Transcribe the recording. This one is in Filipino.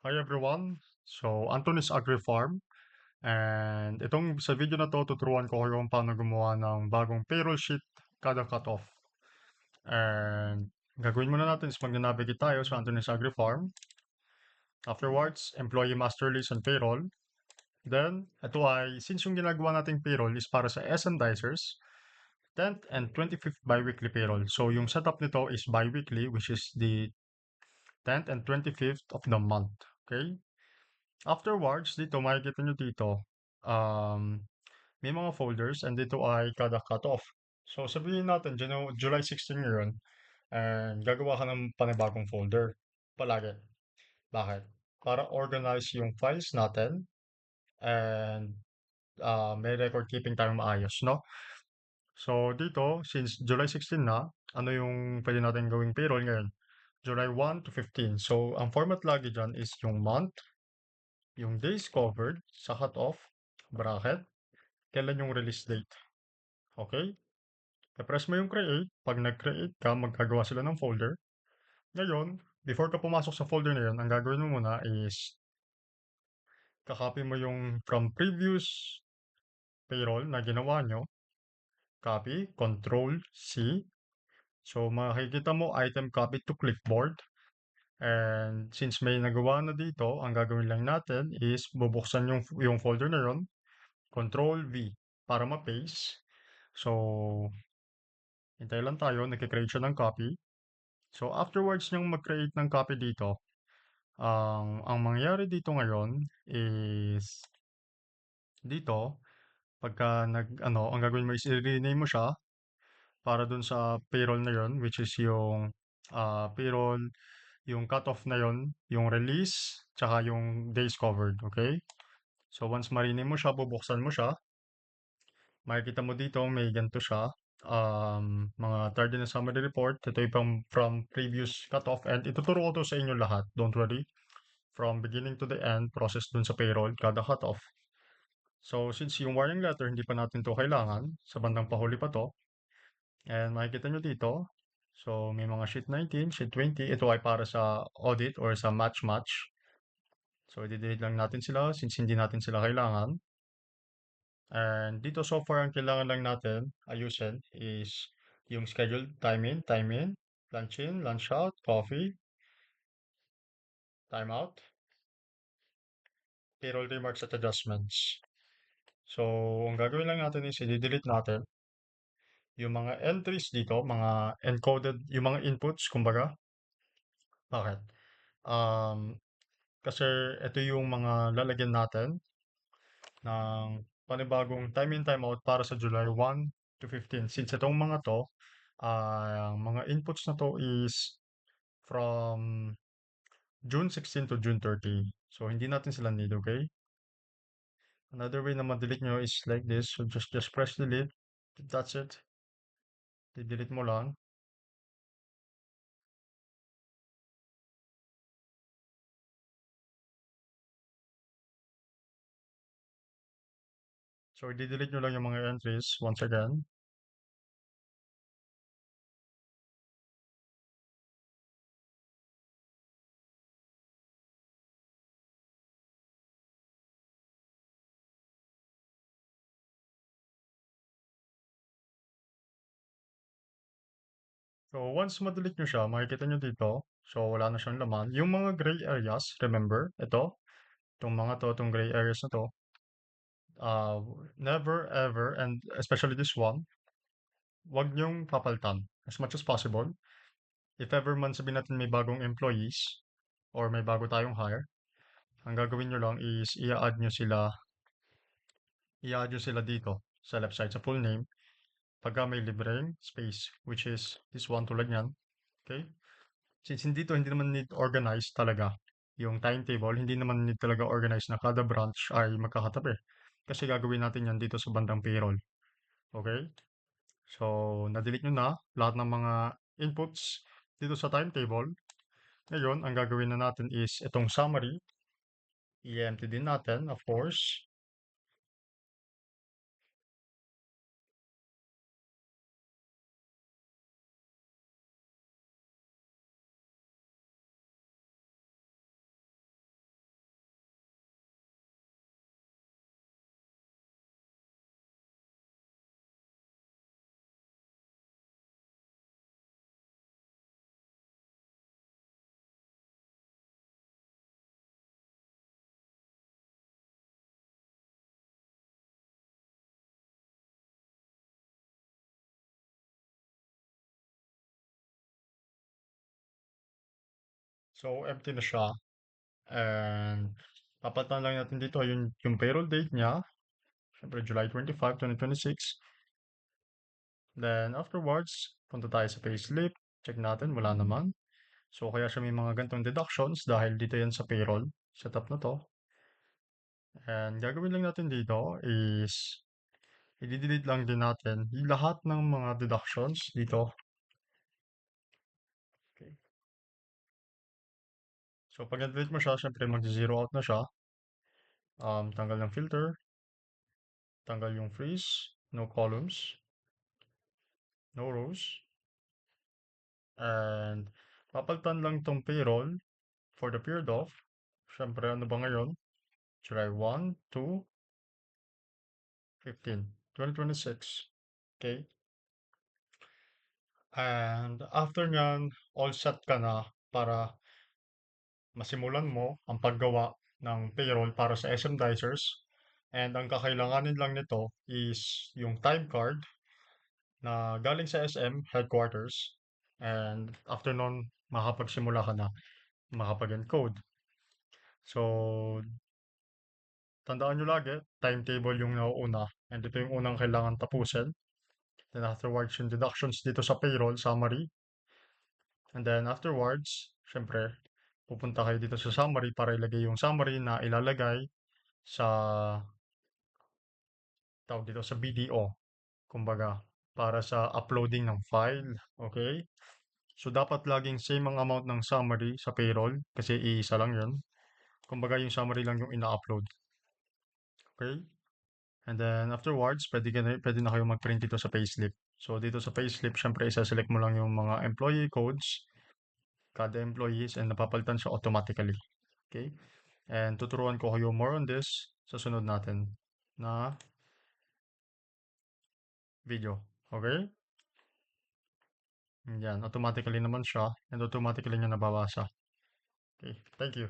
Hi everyone. So, Anthony's Agri Farm. And sa video na to, tuturuan ko kayo kung paano gumawa ng bagong payroll sheet kada cut-off. And gagawin muna natin is mag-navigate tayo sa Anthony's Agri Farm. Afterwards, employee master list and payroll. Then, since yung ginagawa nating payroll is para sa SM Dicers, 10th and 25th bi-weekly payroll. So, yung setup nito is bi-weekly, which is the 10th and 25th of the month. Okay? Afterwards, dito makikita nyo dito, um, may mga folders and dito ay kada cut-off. So sabihin natin, July 16 yun, and gagawa ka ng panibagong folder. Palagi. Bakit? Para organize yung files natin and may record keeping tayong maayos, no? So dito, since July 16 na, ano yung pwede natin gawing payroll ngayon? July 1 to 15. So ang format lagi dyan is yung month, yung days covered sa cut-off, bracket, kailan yung release date. Okay? I-press mo yung create. Pag nag-create ka, magkagawa sila ng folder. Ngayon, before ka pumasok sa folder na yun, ang gagawin mo muna is kakopy mo yung from previous payroll na ginawa nyo. Copy, Control C. So makikita mo item copy to clipboard. And since may nagawa na dito, ang gagawin lang natin is bubuksan yung folder na yun. Control V para ma-paste. So, hintay lang tayo, nagkikreate siya ng copy. So, afterwards niyang mag-create ng copy dito, ang mangyayari dito ngayon is dito, ang gagawin mo is i-rename mo siya para dun sa payroll na yun, which is yung payroll, yung cutoff na yun, yung release, tsaka yung days covered, okay? So, once ma-rename mo siya, bubuksan mo siya, makikita mo dito, may ganito siya, mga tardiness summary report. Ito yung from previous cutoff and ituturo ko to sa inyo lahat. Don't worry. From beginning to the end, process dun sa payroll, kada cutoff. So, since yung warning letter, hindi pa natin to kailangan, sa bandang pahuli pa to. And makikita nyo dito, so may mga sheet 19, sheet 20. Ito ay para sa audit or sa match-match. So, i-delete lang natin sila since hindi natin sila kailangan. And dito so far ang kailangan lang natin ayusin is yung schedule time in, lunch in, lunch out, coffee, time out, payroll remarks at adjustments. So, ang gagawin lang natin is i-delete natin yung mga entries dito, mga encoded, yung mga inputs, kumbaga. Bakit? Um, Kasi ito yung mga lalagyan natin ng panibagong time in, time out para sa July 1 to 15. Since itong mga to, ang mga inputs na to is from June 16 to June 30. So, hindi natin sila need, okay? Another way na ma-delete nyo is like this. So, just press delete. That's it. I-delete mo lang. So, i-delete nyo lang yung mga entries once again. So, once ma-delete nyo siya, makikita nyo dito. So, wala na siyang laman. Yung mga gray areas, remember, itong mga to, itong gray areas na to, uh, never ever, and especially this one, wag nyong papaltan as much as possible. If ever man sabihin natin may bagong employees or may bago tayong hire, ang gagawin nyo lang is i-add nyo sila dito sa left side sa full name pagka may libreng space, which is this one tulad yan. Okay? Since hindi naman need organized talaga yung timetable, hindi naman need talaga organized na kada branch ay magkakatabi. Kasi gagawin natin yan dito sa bandang payroll. Okay? So, na-delete nyo na lahat ng mga inputs dito sa timetable. Ngayon, ang gagawin na natin is itong summary. I-empty din natin, of course. So, empty na siya. And papalitan lang natin dito yung payroll date niya. Siyempre, July 25, 2026. Then, afterwards, punta tayo sa payslip. Check natin, wala naman. So, kaya siya may mga gantong deductions dahil dito yan sa payroll setup na to. And gagawin lang natin dito is i-delete lang din natin yung lahat ng mga deductions dito. Okay. So, pag delete mo siya, syempre mag-zero out na siya. Tanggal ng filter, tanggal yung freeze, no columns, no rows, and papalitan lang tong payroll for the period of, syempre ano ba ngayon? July 1 to 15, 2026. Okay? And after nyan, all set ka na para masimulan mo ang paggawa ng payroll para sa SM Dicers. And ang kakailanganin lang nito is yung time card na galing sa SM headquarters. And after nun, makapagsimula ka na makapag-encode. So, tandaan nyo lagi, timetable yung nauuna. And ito yung unang kailangan tapusin. Then afterwards, yung deductions dito sa payroll summary. And then afterwards, syempre, pupunta kayo dito sa summary para ilagay yung summary na ilalagay sa tawag dito sa BDO. Kumbaga, para sa uploading ng file. Okay? So, dapat laging same ang amount ng summary sa payroll kasi iisa lang yun. Kumbaga, yung summary lang yung ina-upload. Okay? And then afterwards, pwede na kayo mag-print dito sa payslip. So, dito sa payslip, syempre, isa-select mo lang yung mga employee codes, kada employees, and napapalitan siya automatically. Okay? And tuturuan ko kayo more on this sa sunod natin na video. Okay? Yan, automatically naman siya and automatically niya nababasa. Okay, thank you.